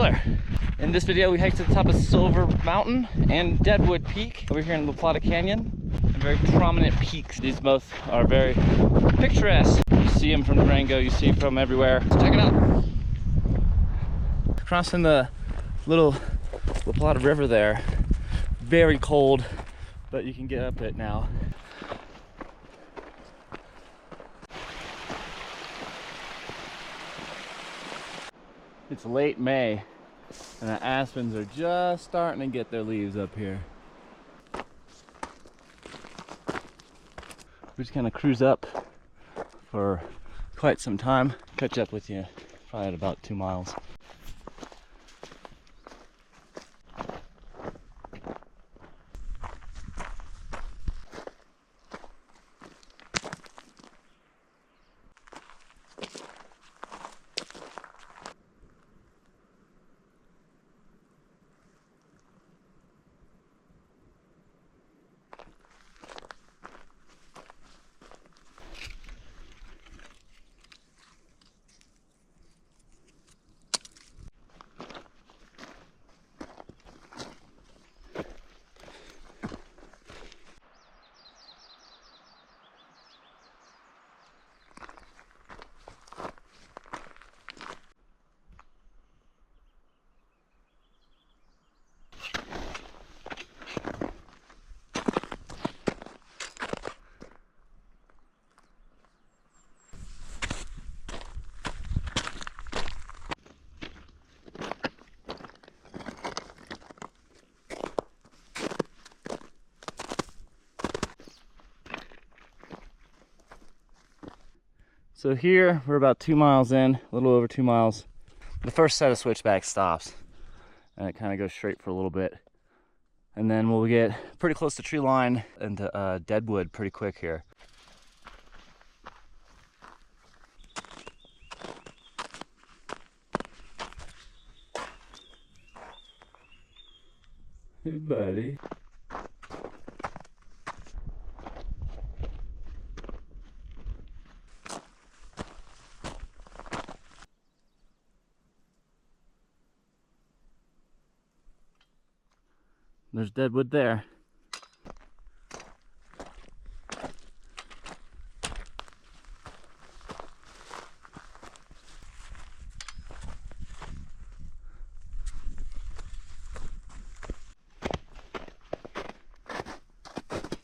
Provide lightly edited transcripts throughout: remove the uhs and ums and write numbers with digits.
trailer. In this video, we hiked to the top of Silver Mountain and Deadwood Peak over here in the Plata Canyon. Very prominent peaks. These both are very picturesque. You see them from Durango, you see them from everywhere. Let's check it out. Crossing the little La Plata River there. Very cold, but you can get up it now. It's late May, and the aspens are just starting to get their leaves up here. We just kind of cruise up for quite some time. Catch up with you probably at about 2 miles. So here we're about 2 miles in, a little over 2 miles. The first set of switchbacks stops and it kind of goes straight for a little bit. And then we'll get pretty close to tree line into Deadwood pretty quick here. Hey buddy. There's Deadwood there.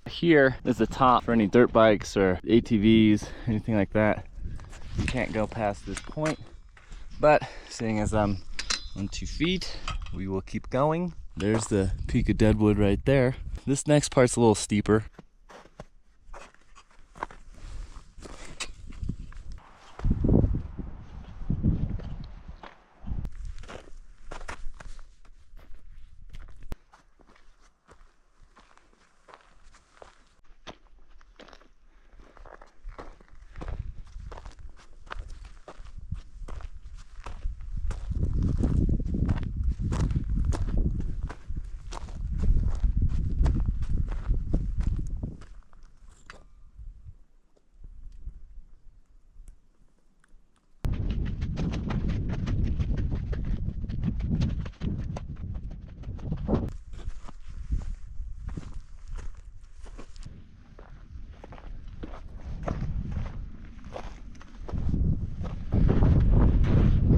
Here is the top for any dirt bikes or ATVs, anything like that. You can't go past this point, but seeing as I'm on 2 feet, we will keep going. There's the peak of Deadwood right there. This next part's a little steeper.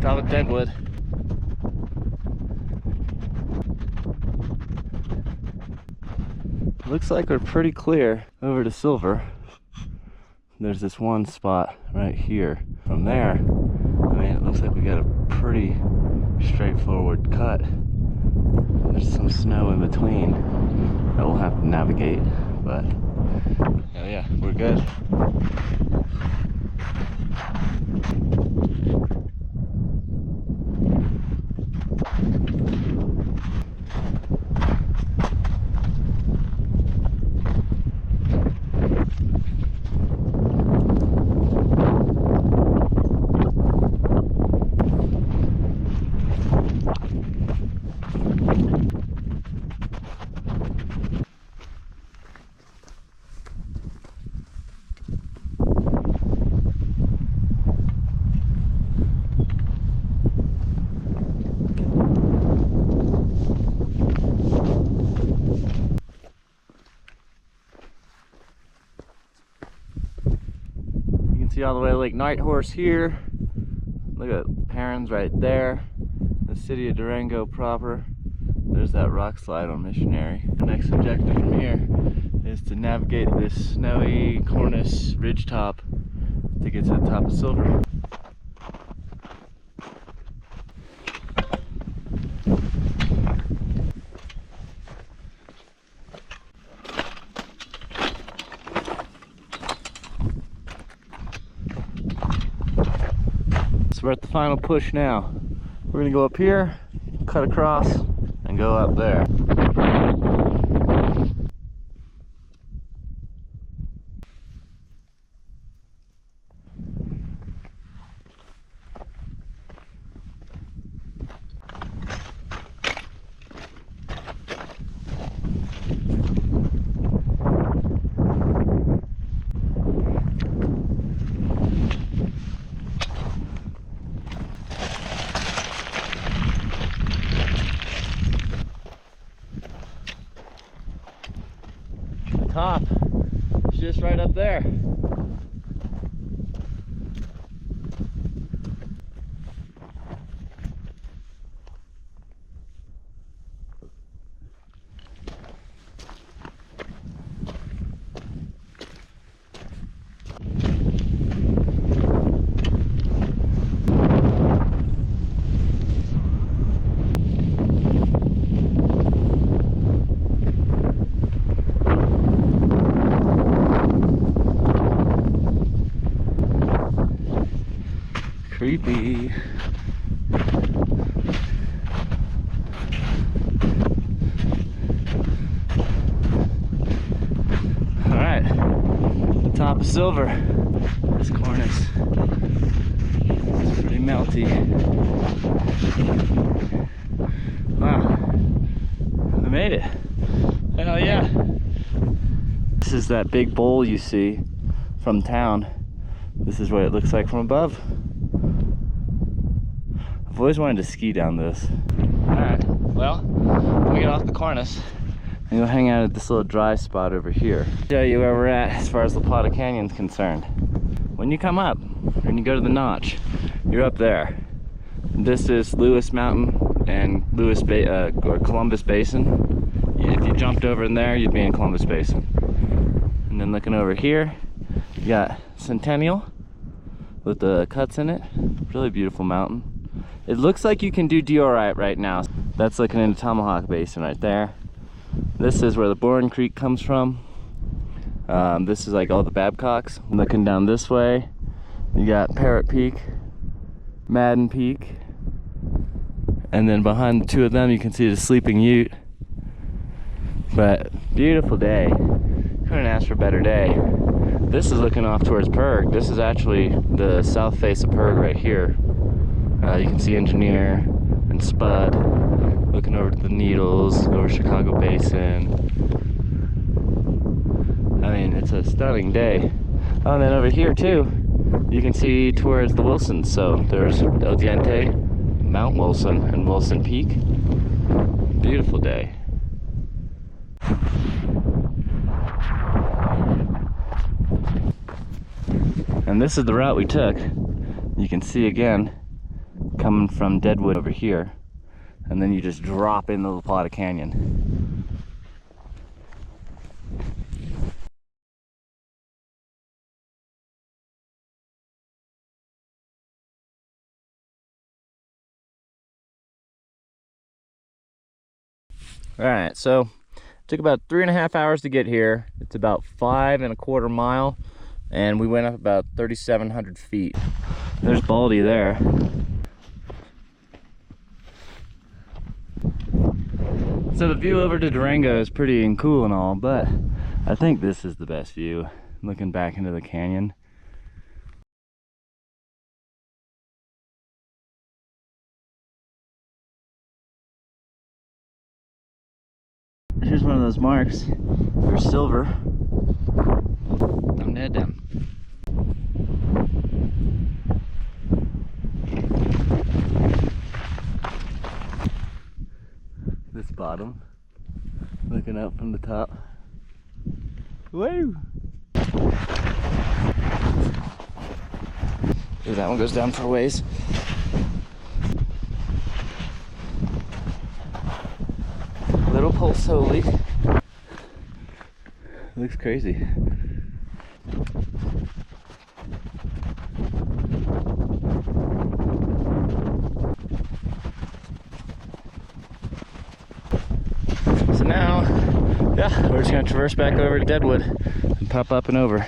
Top of Deadwood. Looks like we're pretty clear over to Silver. There's this one spot right here. From there, I mean, it looks like we got a pretty straightforward cut. There's some snow in between that we'll have to navigate, but yeah, we're good. See all the way to Lake Nighthorse here. Look at Perrins right there. The city of Durango proper. There's that rock slide on Missionary. The next objective from here is to navigate this snowy cornice ridgetop to get to the top of Silver. So we're at the final push now. We're gonna go up here, cut across, and go up there. Top is just right up there. Creepy. Alright, the top of Silver. This cornice. It's pretty melty. Wow. I made it. Hell yeah. This is that big bowl you see from town. This is what it looks like from above. I've always wanted to ski down this. Alright, well, we get off the cornice and go hang out at this little dry spot over here. Show you where we're at as far as the Plata Canyon's concerned. When you come up and you go to the notch, you're up there. This is Lewis Mountain and or Columbus Basin. If you jumped over in there, you'd be in Columbus Basin. And then looking over here, you got Centennial with the cuts in it. Really beautiful mountain. It looks like you can do diorite right now. That's looking into Tomahawk Basin right there. This is where the Bourne Creek comes from. This is like all the Babcocks. Looking down this way, you got Parrot Peak, Madden Peak, and then behind the two of them you can see the Sleeping Ute. But beautiful day. Couldn't ask for a better day. This is looking off towards Perg. This is actually the south face of Perg right here. You can see Engineer and Spud looking over to the Needles, over Chicago Basin. I mean, it's a stunning day. Oh, and then over here too, you can see towards the Wilson. So there's El Diente, Mount Wilson, and Wilson Peak. Beautiful day. And this is the route we took. You can see again, coming from Deadwood over here, and then you just drop into the Plata Canyon. Alright, so it took about 3.5 hours to get here. It's about 5.25 miles, and we went up about 3,700 feet. There's Baldy there. So the view over to Durango is pretty cool and all, but I think this is the best view, looking back into the canyon. Here's one of those marks for Silver. I'm dead down. This bottom, looking up from the top. Woo! Ooh, that one goes down for a ways. Little pulse solely. Looks crazy. So now, yeah, we're just gonna traverse back over to Deadwood and pop up and over.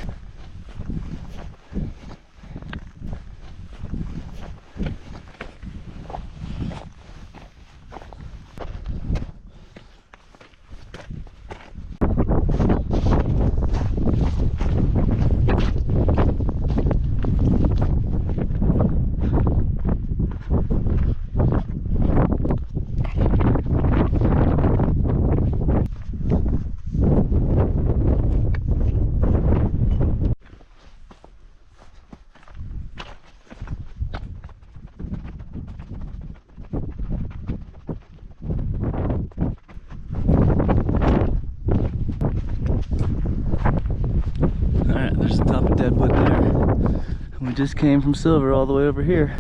Alright, there's the top of Deadwood there. And we just came from Silver all the way over here.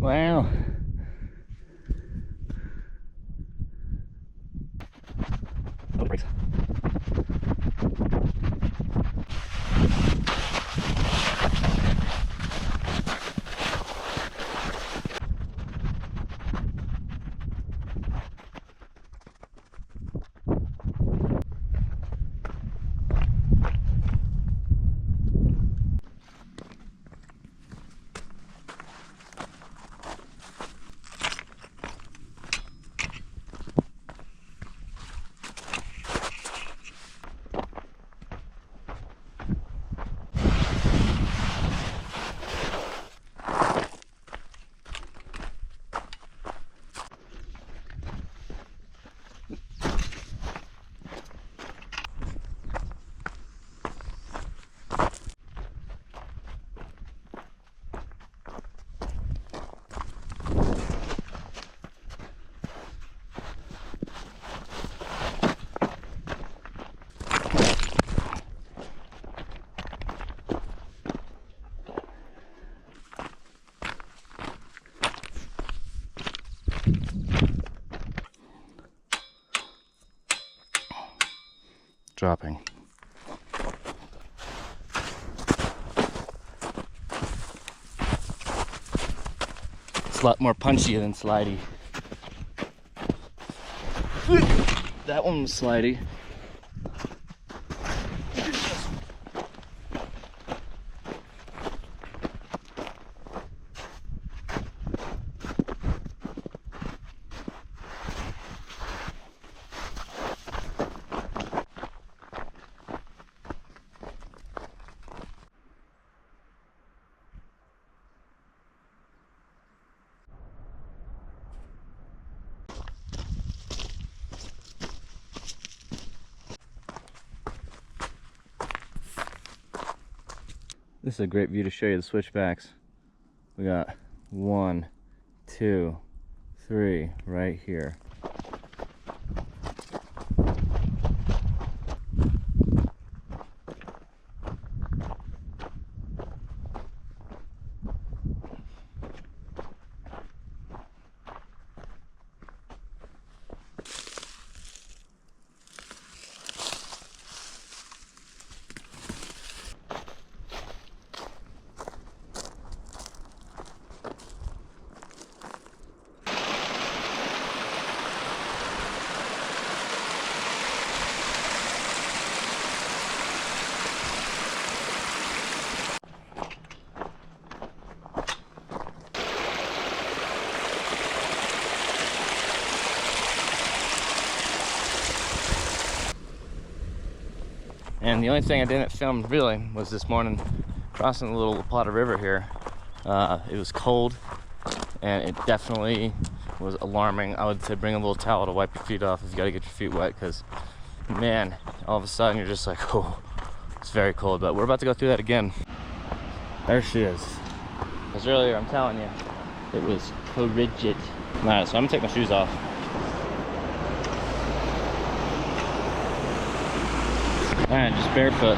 Wow. Oh, brakes. Dropping. It's a lot more punchy than slidey. That one was slidey. This is a great view to show you the switchbacks. We got 1, 2, 3 right here. And the only thing I didn't film really was this morning crossing the little Plata River here. It was cold, and it definitely was alarming. I would say bring a little towel to wipe your feet off if you gotta get your feet wet, because man, all of a sudden you're just like, oh, it's very cold. But we're about to go through that again. There she is. Because earlier, I'm telling you, it was frigid. Alright, so I'm gonna take my shoes off. Alright, just barefoot.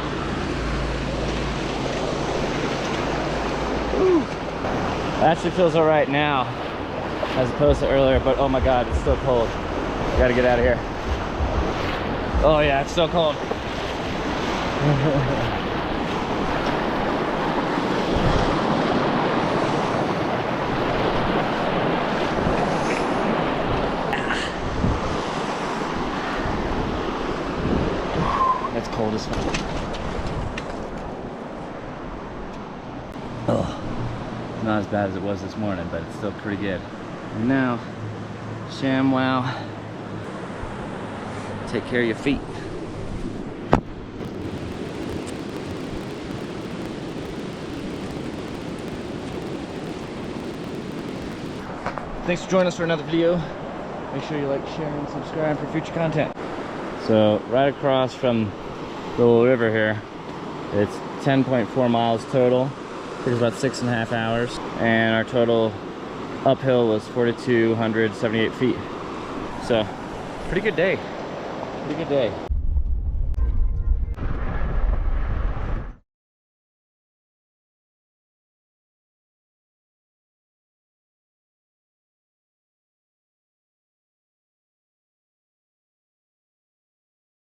Woo. It actually feels alright now, as opposed to earlier, but oh my god, it's still cold. Gotta get out of here. Oh yeah, it's still cold. It's cold as fuck. Oh, it's not as bad as it was this morning, but it's still pretty good. And now, ShamWow, take care of your feet. Thanks for joining us for another video. Make sure you like, share, and subscribe for future content. So right across from the little river here, it's 10.4 miles total. It was about 6.5 hours, and our total uphill was 4,278 feet. So pretty good day. Pretty good day.